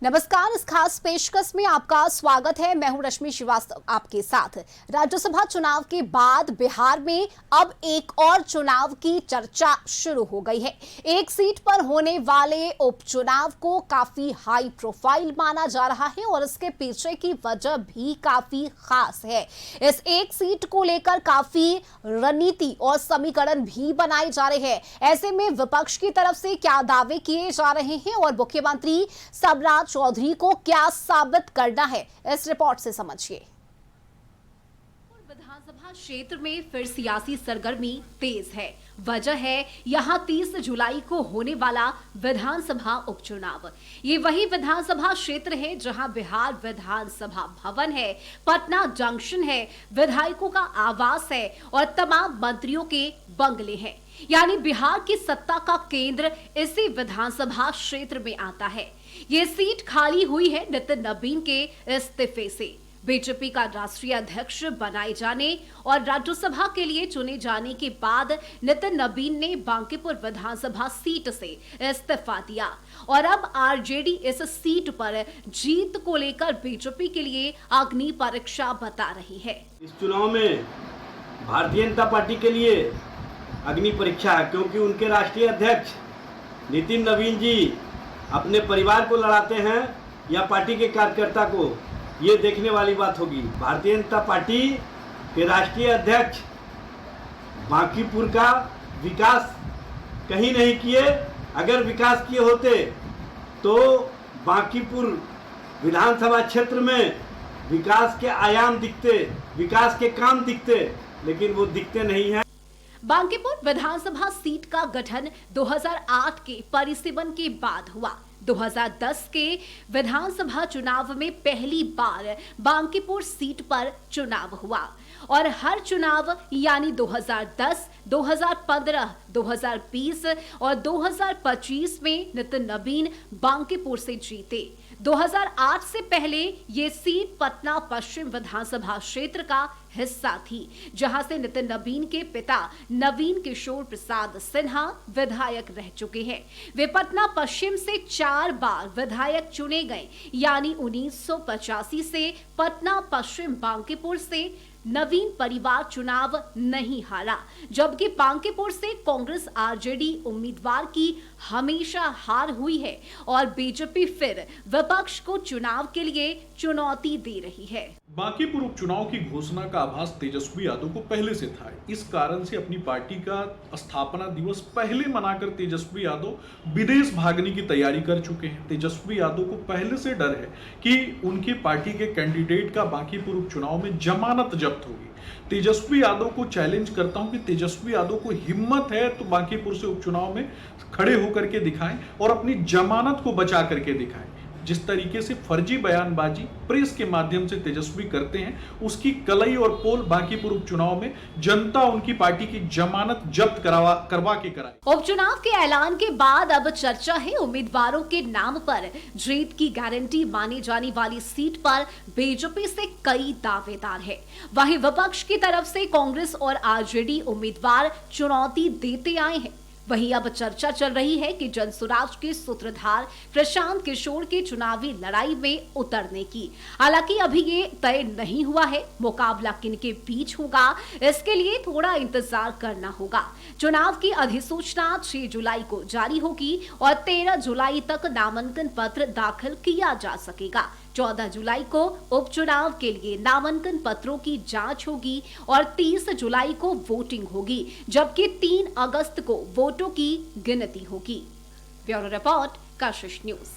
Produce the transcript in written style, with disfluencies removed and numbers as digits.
नमस्कार, इस खास पेशकश में आपका स्वागत है। मैं हूं रश्मि श्रीवास्तव आपके साथ। राज्यसभा चुनाव के बाद बिहार में अब एक और चुनाव की चर्चा शुरू हो गई है। एक सीट पर होने वाले उपचुनाव को काफी हाई प्रोफाइल माना जा रहा है और इसके पीछे की वजह भी काफी खास है। इस एक सीट को लेकर काफी रणनीति और समीकरण भी बनाए जा रहे हैं। ऐसे में विपक्ष की तरफ से क्या दावे किए जा रहे हैं और मुख्यमंत्री सबराज चौधरी को क्या साबित करना है, इस रिपोर्ट से समझिए। विधानसभा क्षेत्र में फिर सियासी सरगर्मी तेज है। वजह है यहां 30 जुलाई को होने वाला विधानसभा उपचुनाव। ये वही विधानसभा क्षेत्र है जहां बिहार विधानसभा भवन है, पटना जंक्शन है, विधायकों का आवास है और तमाम मंत्रियों के बंगले हैं। यानी बिहार की सत्ता का केंद्र इसी विधानसभा क्षेत्र में आता है। ये सीट खाली हुई है नितिन नवीन के इस्तीफे से। बीजेपी का राष्ट्रीय अध्यक्ष बनाए जाने और राज्यसभा के लिए चुने जाने के बाद नितिन नवीन ने बांकीपुर विधानसभा सीट से इस्तीफा दिया और अब आरजेडी इस सीट पर जीत को लेकर बीजेपी के लिए अग्नि परीक्षा बता रही है। इस चुनाव में भारतीय जनता पार्टी के लिए अग्नि परीक्षा है, क्योंकि उनके राष्ट्रीय अध्यक्ष नितिन नवीन जी अपने परिवार को लड़ाते हैं या पार्टी के कार्यकर्ता को, ये देखने वाली बात होगी। भारतीय जनता पार्टी के राष्ट्रीय अध्यक्ष बांकीपुर का विकास कहीं नहीं किए। अगर विकास किए होते तो बांकीपुर विधानसभा क्षेत्र में विकास के आयाम दिखते, विकास के काम दिखते, लेकिन वो दिखते नहीं हैं। बांकीपुर विधानसभा सीट का गठन 2008 के परिसीमन के बाद हुआ। 2010 के विधानसभा चुनाव में पहली बार बांकीपुर सीट पर चुनाव हुआ और हर चुनाव यानी 2010, 2015, 2020 और 2025 में नितिन नवीन बांकीपुर से जीते। 2008 से पहले ये सीट पटना पश्चिम विधानसभा क्षेत्र का हिस्सा थी, जहां से नितिन नवीन के पिता नवीन किशोर प्रसाद सिन्हा विधायक रह चुके हैं। वे पटना पश्चिम से 4 बार विधायक चुने गए, यानी 1985 से पटना पश्चिम बांकीपुर से नवीन परिवार चुनाव नहीं हारा, जबकि बांकीपुर से कांग्रेस आरजेडी उम्मीदवार की हमेशा हार हुई है और बीजेपी फिर विपक्ष को चुनाव के लिए चुनौती दे रही है। बांकीपुर उपचुनाव की घोषणा का आभास तेजस्वी यादव को पहले से था। इस कारण से अपनी पार्टी का स्थापना दिवस पहले मनाकर तेजस्वी यादव विदेश भागने की तैयारी कर चुके हैं। तेजस्वी यादव को पहले से डर है कि उनके पार्टी के कैंडिडेट का बांकीपुर उपचुनाव में जमानत जब्त होगी। तेजस्वी यादव को चैलेंज करता हूं कि तेजस्वी यादव को हिम्मत है तो बांकीपुर से उपचुनाव में खड़े होकर के दिखाएं और अपनी जमानत को बचा करके दिखाएं। जिस तरीके से फर्जी बयानबाजी प्रेस के माध्यम से तेजस्वी करते हैं, उसकी कलई और पोल बांकीपुर उपचुनाव में जनता उनकी पार्टी की जमानत जब्त करवा के कराए। उपचुनाव के ऐलान के बाद अब चर्चा है उम्मीदवारों के नाम पर। जीत की गारंटी मानी जाने वाली सीट पर बीजेपी से कई दावेदार है, वहीं विपक्ष की तरफ से कांग्रेस और आरजेडी उम्मीदवार चुनौती देते आए हैं। वहीं अब चर्चा चल रही है कि जनसुराज के सूत्रधार प्रशांत किशोर की चुनावी लड़ाई में उतरने की। हालांकि अभी ये तय नहीं हुआ है मुकाबला किनके बीच होगा, इसके लिए थोड़ा इंतजार करना होगा। चुनाव की अधिसूचना 6 जुलाई को जारी होगी और 13 जुलाई तक नामांकन पत्र दाखिल किया जा सकेगा। 14 जुलाई को उपचुनाव के लिए नामांकन पत्रों की जांच होगी और 30 जुलाई को वोटिंग होगी, जबकि 3 अगस्त को वोटों की गिनती होगी। ब्यूरो रिपोर्ट, कशिश न्यूज।